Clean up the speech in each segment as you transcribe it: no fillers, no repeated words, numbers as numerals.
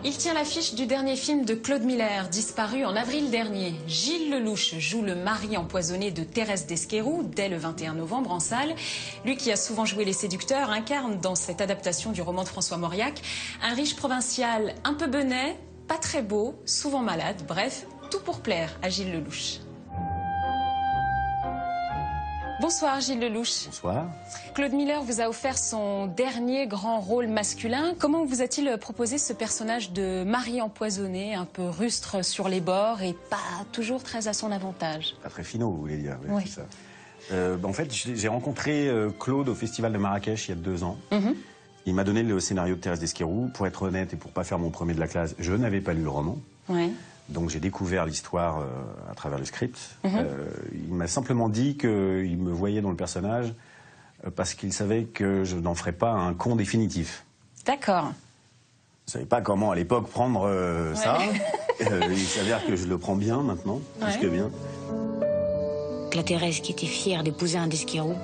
Il tient l'affiche du dernier film de Claude Miller, disparu en avril dernier. Gilles Lelouch joue le mari empoisonné de Thérèse Desqueyroux dès le 21 novembre en salle. Lui qui a souvent joué les séducteurs incarne dans cette adaptation du roman de François Mauriac un riche provincial un peu benet, pas très beau, souvent malade, bref, tout pour plaire à Gilles Lelouch. Bonsoir Gilles Lelouch. Bonsoir. Claude Miller vous a offert son dernier grand rôle masculin. Comment vous a-t-il proposé ce personnage de mari empoisonné, un peu rustre sur les bords et pas toujours très à son avantage? Pas très finot, vous voulez dire. Oui. Ça. En fait, j'ai rencontré Claude au Festival de Marrakech il y a 2 ans. Il m'a donné le scénario de Thérèse Desqueyroux. Pour être honnête et pour pas faire mon premier de la classe, je n'avais pas lu le roman. Ouais. Donc j'ai découvert l'histoire à travers le script. Il m'a simplement dit qu'il me voyait dans le personnage parce qu'il savait que je n'en ferais pas un con définitif. D'accord. Je ne savais pas comment à l'époque prendre ça. Il s'avère que je le prends bien maintenant, plus que bien. La Thérèse qui était fière d'épouser un Desqueyroux,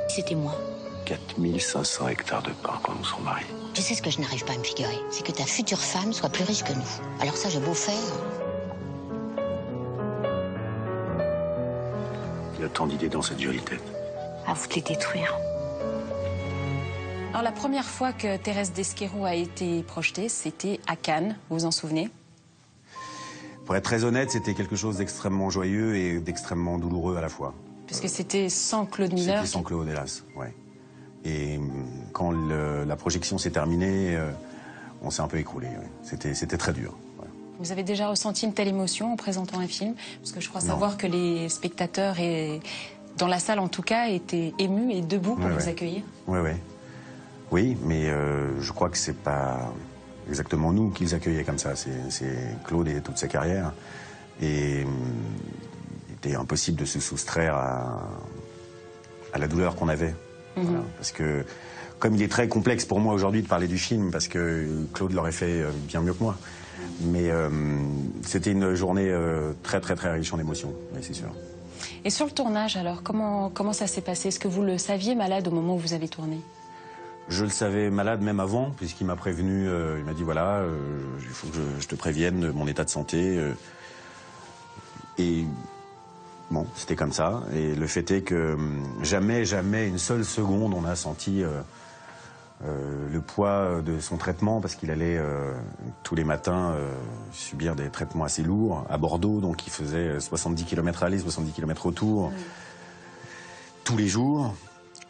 c'était moi. 4500 hectares de pain quand nous serons mariés. Tu sais ce que je n'arrive pas à me figurer, c'est que ta future femme soit plus riche que nous. Alors ça, j'ai beau faire. Il y a tant d'idées dans cette jolie tête. À vous de les détruire. Alors la première fois que Thérèse Desqueyroux a été projetée, c'était à Cannes, vous vous en souvenez? Pour être très honnête, c'était quelque chose d'extrêmement joyeux et d'extrêmement douloureux à la fois. Puisque c'était sans Claude Miller. C'était sans Claude, hélas, ouais. Et quand la projection s'est terminée, on s'est un peu écroulé. Ouais. C'était très dur. Ouais. Vous avez déjà ressenti une telle émotion en présentant un film? Parce que je crois savoir que les spectateurs, dans la salle en tout cas, étaient émus et debout pour vous accueillir. Oui, mais je crois que c'est pas exactement nous qu'ils accueillaient comme ça. C'est Claude et toute sa carrière. Et il était impossible de se soustraire à la douleur qu'on avait. Voilà, parce que, comme il est très complexe pour moi aujourd'hui de parler du film, parce que Claude l'aurait fait bien mieux que moi, mais c'était une journée très riche en émotions, oui, c'est sûr. Et sur le tournage alors, comment ça s'est passé? Est-ce que vous le saviez malade au moment où vous avez tourné? Je le savais malade même avant, puisqu'il m'a prévenu, il m'a dit voilà, il faut que je te prévienne de mon état de santé. Et bon, c'était comme ça. Et le fait est que jamais une seule seconde on a senti le poids de son traitement, parce qu'il allait tous les matins subir des traitements assez lourds à Bordeaux, donc il faisait 70 km aller, 70 km retour, tous les jours.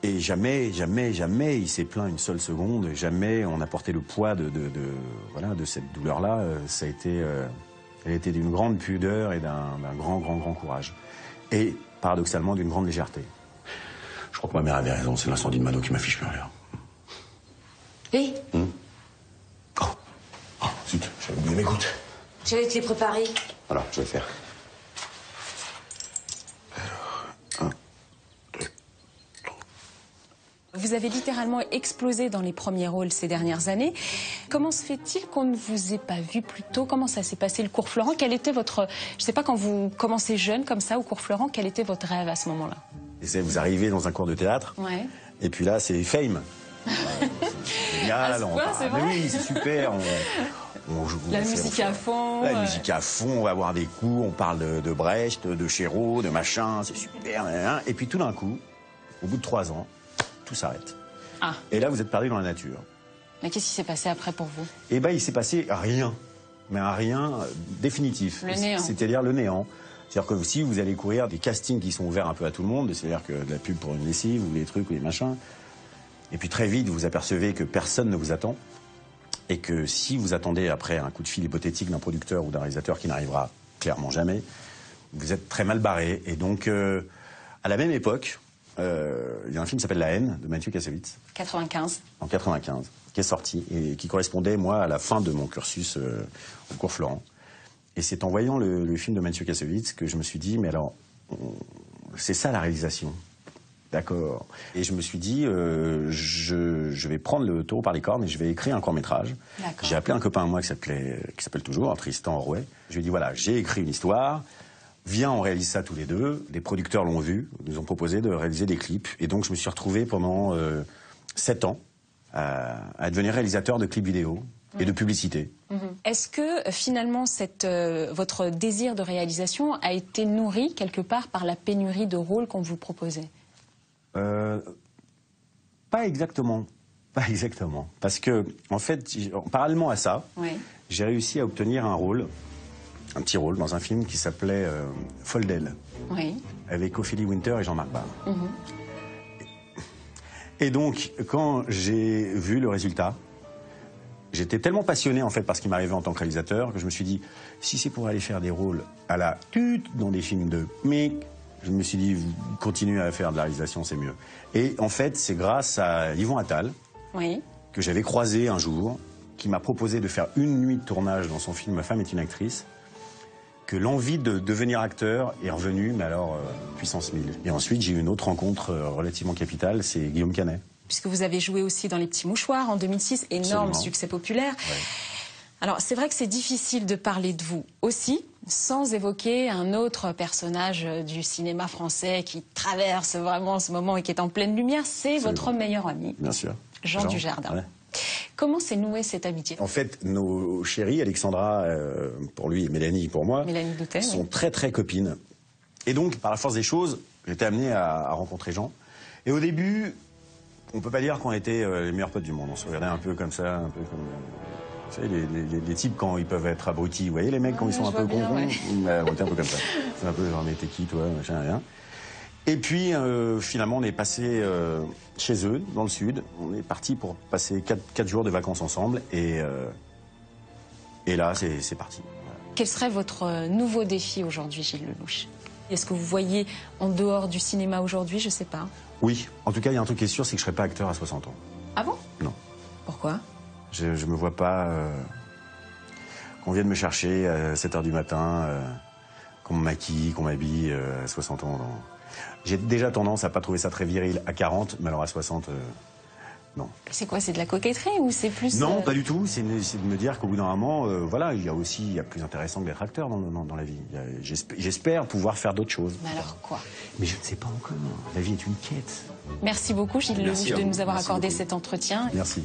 Et jamais il s'est plaint une seule seconde, jamais on a porté le poids de cette douleur-là. Ça a été, elle était d'une grande pudeur et d'un grand courage. Et, paradoxalement, d'une grande légèreté. Je crois que ma mère avait raison, c'est l'incendie de Mano qui m'affiche plus rien. Oui. Oh, zut, j'avais oublié mes gouttes. J'allais te les préparer. Voilà, je vais faire. Vous avez littéralement explosé dans les premiers rôles ces dernières années. Comment se fait-il qu'on ne vous ait pas vu plus tôt? Comment ça s'est passé le cours Florent? Quel était votre... Je ne sais pas, quand vous commencez jeune comme ça au cours Florent, quel était votre rêve à ce moment-là? Vous arrivez dans un cours de théâtre, et puis là c'est fame. C'est génial, c'est vrai? Oui, c'est super. On joue, la musique à fond. La musique à fond, on va boire des coups, on parle de Brecht, de Chéreau, de machin, c'est super. Et puis tout d'un coup, au bout de 3 ans, tout s'arrête. Et là, vous êtes perdu dans la nature. Mais qu'est-ce qui s'est passé après pour vous? Eh bien, il s'est passé rien. Mais un rien définitif. Le néant. C'est-à-dire le néant. C'est-à-dire que si vous allez courir des castings qui sont ouverts un peu à tout le monde, c'est-à-dire que de la pub pour une lessive ou les trucs ou les machins, et puis très vite, vous apercevez que personne ne vous attend, et que si vous attendez après un coup de fil hypothétique d'un producteur ou d'un réalisateur qui n'arrivera clairement jamais, vous êtes très mal barré. Et donc, à la même époque, il y a un film qui s'appelle La haine, de Mathieu Kassovitz. 95. En 95, qui est sorti et qui correspondait, moi, à la fin de mon cursus au cours Florent. Et c'est en voyant le film de Mathieu Kassovitz que je me suis dit, mais alors, c'est ça la réalisation. D'accord. Et je me suis dit, je vais prendre le taureau par les cornes et je vais écrire un court-métrage. J'ai appelé un copain à moi qui s'appelle toujours Tristan Orouet. Je lui ai dit, voilà, j'ai écrit une histoire. Viens, on réalise ça tous les deux. Les producteurs l'ont vu, nous ont proposé de réaliser des clips. Et donc, je me suis retrouvé pendant 7 ans à devenir réalisateur de clips vidéo et de publicité. Est-ce que finalement votre désir de réalisation a été nourri quelque part par la pénurie de rôles qu'on vous proposait? Pas exactement. Pas exactement. Parce que, en fait, parallèlement à ça, Oui. j'ai réussi à obtenir un petit rôle, dans un film qui s'appelait Foldel, Oui. avec Ophélie Winter et Jean-Marc Barr. Et donc, quand j'ai vu le résultat, j'étais tellement passionné en fait par ce qui m'arrivait en tant que réalisateur que je me suis dit, si c'est pour aller faire des rôles à la tute dans des films de mec, je me suis dit, continuez à faire de la réalisation, c'est mieux. Et en fait, c'est grâce à Yvon Attal, Oui. que j'avais croisé un jour, qui m'a proposé de faire une nuit de tournage dans son film Ma femme est une actrice, que l'envie de devenir acteur est revenue, mais alors puissance 1000. Et ensuite, j'ai eu une autre rencontre relativement capitale, c'est Guillaume Canet. Puisque vous avez joué aussi dans Les Petits Mouchoirs en 2006, énorme Absolument. succès populaire. Ouais. Alors c'est vrai que c'est difficile de parler de vous aussi, sans évoquer un autre personnage du cinéma français qui traverse vraiment ce moment et qui est en pleine lumière, c'est votre meilleur ami, Bien sûr. Jean Dujardin. Ouais. Comment s'est nouée cette amitié? En fait, nos chéries, Alexandra pour lui et Mélanie pour moi, Mélanie Doutet, sont oui. très très copines. Et donc, par la force des choses, j'étais amené à rencontrer Jean. Et au début, on peut pas dire qu'on était les meilleurs potes du monde. On se regardait un peu comme ça, un peu comme... vous savez, les types quand ils peuvent être abrutis. Vous voyez les mecs quand ils sont un peu cons, ouais. on était un peu comme ça. C'est un peu genre, mais t'es qui toi, machin, rien. Et puis, finalement, on est passé chez eux, dans le sud. On est parti pour passer 4 jours de vacances ensemble. Et là, c'est parti. Quel serait votre nouveau défi aujourd'hui, Gilles Lellouche? Est-ce que vous voyez en dehors du cinéma aujourd'hui? Je sais pas. Oui, en tout cas, il y a un truc qui est sûr, c'est que je ne serai pas acteur à 60 ans. Ah bon? Non. Pourquoi? Je me vois pas qu'on vienne me chercher à 7h du matin, qu'on me maquille, qu'on m'habille à 60 ans. Non. J'ai déjà tendance à pas trouver ça très viril à 40, mais alors à 60, non. C'est quoi? C'est de la coquetterie ou c'est plus... Non, pas du tout. C'est de me dire qu'au bout d'un moment, voilà, il y a plus intéressant que d'être acteur dans la vie. J'espère pouvoir faire d'autres choses. Mais alors quoi? Mais je ne sais pas encore. La vie est une quête. Merci beaucoup, Gilles Merci Lellouche, à de vous. nous avoir Merci accordé beaucoup. cet entretien. Merci.